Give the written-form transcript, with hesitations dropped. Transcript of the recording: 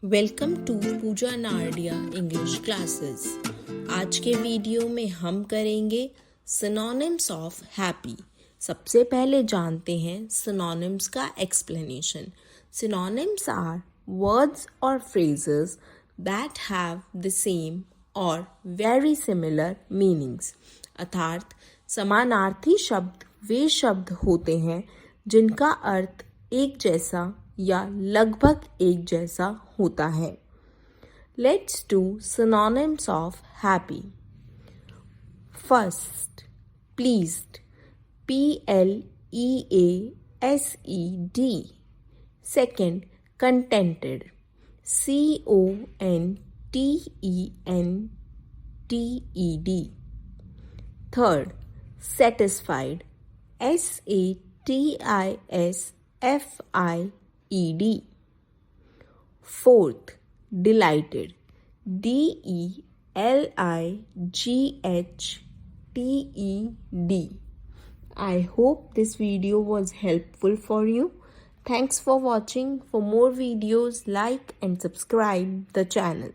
Welcome to Pooja Nardia English classes. आज के video में हम करेंगे सिनोनिम्स ऑफ हैप्पी। सबसे पहले जानते हैं सिनोनिम्स का एक्सप्लेनेशन। सिनोनिम्स आर वर्ड्स और phrases that have the same और वेरी सिमिलर मीनिंग्स। अर्थात समानार्थी शब्द वे शब्द होते हैं जिनका अर्थ एक जैसा या लगभग एक जैसा होता है। Let's do synonyms of happy. First, pleased, Pleased. Second, contented, Contented. Third, satisfied, Satisfied. Fourth, delighted, Delighed. I hope this video was helpful for you. Thanks for watching. For more videos, like and subscribe the channel.